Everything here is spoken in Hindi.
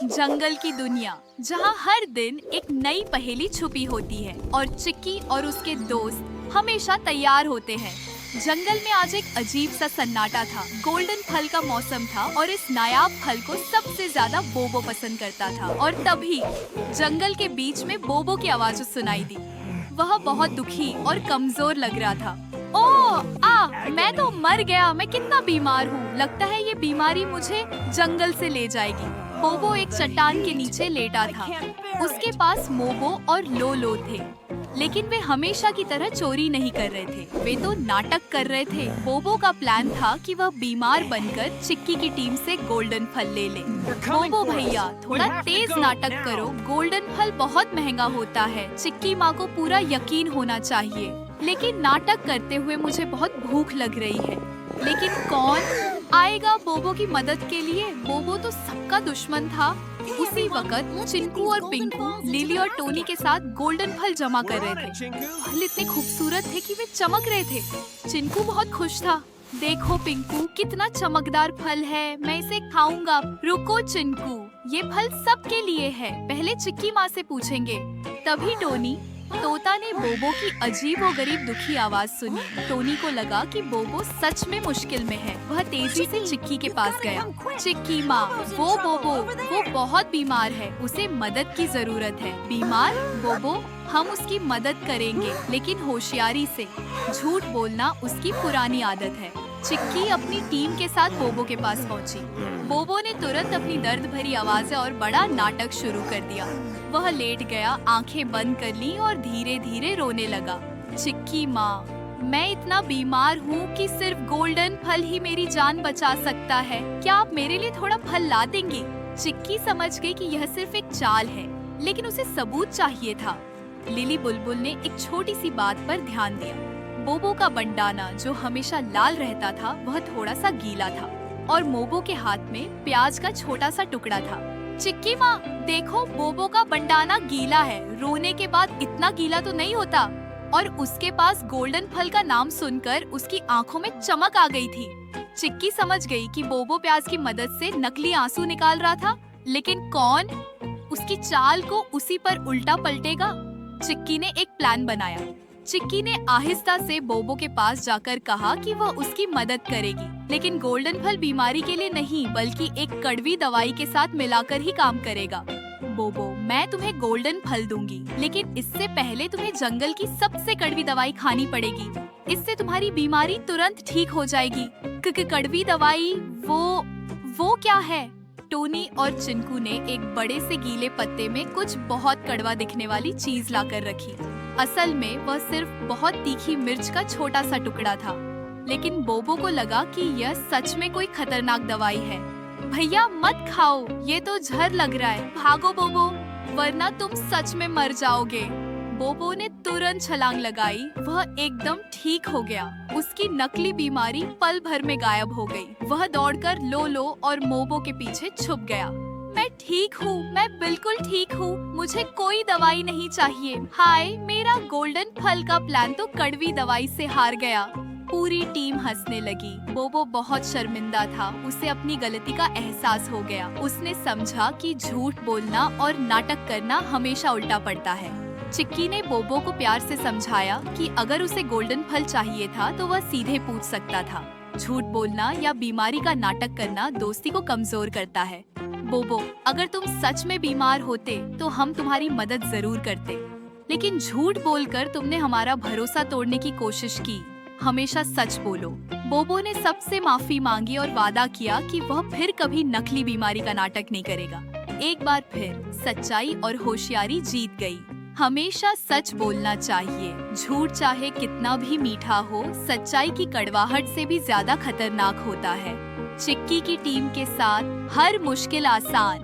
जंगल की दुनिया, जहाँ हर दिन एक नई पहेली छुपी होती है और चिक्की और उसके दोस्त हमेशा तैयार होते हैं। जंगल में आज एक अजीब सा सन्नाटा था। गोल्डन फल का मौसम था और इस नायाब फल को सबसे ज्यादा बोबो पसंद करता था। और तभी जंगल के बीच में बोबो की आवाज सुनाई दी। वह बहुत दुखी और कमजोर लग रहा था। मैं तो मर गया। मैं कितना बीमार हूँ। लगता है ये बीमारी मुझे जंगल से ले जाएगी। बोबो एक चट्टान के नीचे लेटा था। उसके पास मोबो और लोलो थे, लेकिन वे हमेशा की तरह चोरी नहीं कर रहे थे। वे तो नाटक कर रहे थे। बोबो का प्लान था कि वह बीमार बनकर चिक्की की टीम से गोल्डन फल ले ले। बोबो भैया, थोड़ा तेज नाटक करो। गोल्डन फल बहुत महंगा होता है। चिक्की माँ को पूरा यकीन होना चाहिए। लेकिन नाटक करते हुए मुझे बहुत भूख लग रही है। लेकिन कौन आएगा बोबो की मदद के लिए? बोबो तो सबका दुश्मन था। उसी वक्त चिंकू और पिंकू लिली और टोनी के साथ गोल्डन फल जमा कर रहे थे। फल इतने खूबसूरत थे कि वे चमक रहे थे। चिंकू बहुत खुश था। देखो पिंकू, कितना चमकदार फल है। मैं इसे खाऊंगा। रुको चिंकू, ये फल सबके लिए है। पहले चिक्की माँ से पूछेंगे। तभी टोनी तोता ने बोबो की अजीब और गरीब दुखी आवाज सुनी। टोनी को लगा कि बोबो सच में मुश्किल में है। वह तेजी से चिक्की के पास गया। चिक्की माँ, वो बोबो, वो बहुत बीमार है। उसे मदद की जरूरत है। बीमार? बोबो, हम उसकी मदद करेंगे, लेकिन होशियारी से। झूठ बोलना उसकी पुरानी आदत है। चिक्की अपनी टीम के साथ बोबो के पास पहुंची। बोबो ने तुरंत अपनी दर्द भरी आवाज़ें और बड़ा नाटक शुरू कर दिया। वह लेट गया, आंखें बंद कर ली और धीरे धीरे रोने लगा। चिक्की माँ, मैं इतना बीमार हूँ कि सिर्फ गोल्डन फल ही मेरी जान बचा सकता है। क्या आप मेरे लिए थोड़ा फल ला देंगे? चिक्की समझ गई कि यह सिर्फ एक चाल है, लेकिन उसे सबूत चाहिए था। लिली बुलबुल ने एक छोटी सी बात पर ध्यान दिया। बोबो का बंडाना, जो हमेशा लाल रहता था, वह थोड़ा सा गीला था और मोबो के हाथ में प्याज का छोटा सा टुकड़ा था। चिक्की माँ, देखो, बोबो का बंडाना गीला है। रोने के बाद इतना गीला तो नहीं होता। और उसके पास गोल्डन फल का नाम सुनकर उसकी आंखों में चमक आ गई थी। चिक्की समझ गई कि बोबो प्याज की मदद से नकली आंसू निकाल रहा था, लेकिन कौन? उसकी चाल को उसी पर उल्टा पलटेगा। चिक्की ने एक प्लान बनाया। चिक्की ने आहिस्ता से बोबो के पास जाकर कहा कि वह उसकी मदद करेगी, लेकिन गोल्डन फल बीमारी के लिए नहीं, बल्कि एक कड़वी दवाई के साथ मिलाकर ही काम करेगा। बोबो, मैं तुम्हें गोल्डन फल दूंगी, लेकिन इससे पहले तुम्हें जंगल की सबसे कड़वी दवाई खानी पड़ेगी। इससे तुम्हारी बीमारी तुरंत ठीक हो जाएगी। कड़वी दवाई? वो क्या है? टोनी और चिंकू ने एक बड़े से गीले पत्ते में कुछ बहुत कड़वा दिखने वाली चीज लाकर रखी। असल में वह सिर्फ बहुत तीखी मिर्च का छोटा सा टुकड़ा था, लेकिन बोबो को लगा कि यह सच में कोई खतरनाक दवाई है। भैया मत खाओ, ये तो जहर लग रहा है। भागो बोबो, वरना तुम सच में मर जाओगे। बोबो ने तुरंत छलांग लगाई। वह एकदम ठीक हो गया। उसकी नकली बीमारी पल भर में गायब हो गई। वह दौड़कर लोलो और मोबो के पीछे छुप गया। मैं ठीक हूँ, मैं बिल्कुल ठीक हूँ। मुझे कोई दवाई नहीं चाहिए। हाय, मेरा गोल्डन फल का प्लान तो कड़वी दवाई से हार गया। पूरी टीम हंसने लगी। बोबो बहुत शर्मिंदा था। उसे अपनी गलती का एहसास हो गया। उसने समझा कि झूठ बोलना और नाटक करना हमेशा उल्टा पड़ता है। चिक्की ने बोबो को प्यार से समझाया कि अगर उसे गोल्डन फल चाहिए था तो वह सीधे पूछ सकता था। झूठ बोलना या बीमारी का नाटक करना दोस्ती को कमजोर करता है। बोबो, अगर तुम सच में बीमार होते तो हम तुम्हारी मदद जरूर करते, लेकिन झूठ बोलकर तुमने हमारा भरोसा तोड़ने की कोशिश की। हमेशा सच बोलो। बोबो ने सबसे माफी मांगी और वादा किया कि वह फिर कभी नकली बीमारी का नाटक नहीं करेगा। एक बार फिर सच्चाई और होशियारी जीत गई। हमेशा सच बोलना चाहिए। झूठ चाहे कितना भी मीठा हो, सच्चाई की कड़वाहट से भी ज्यादा खतरनाक होता है। चिक्की की टीम के साथ हर मुश्किल आसान।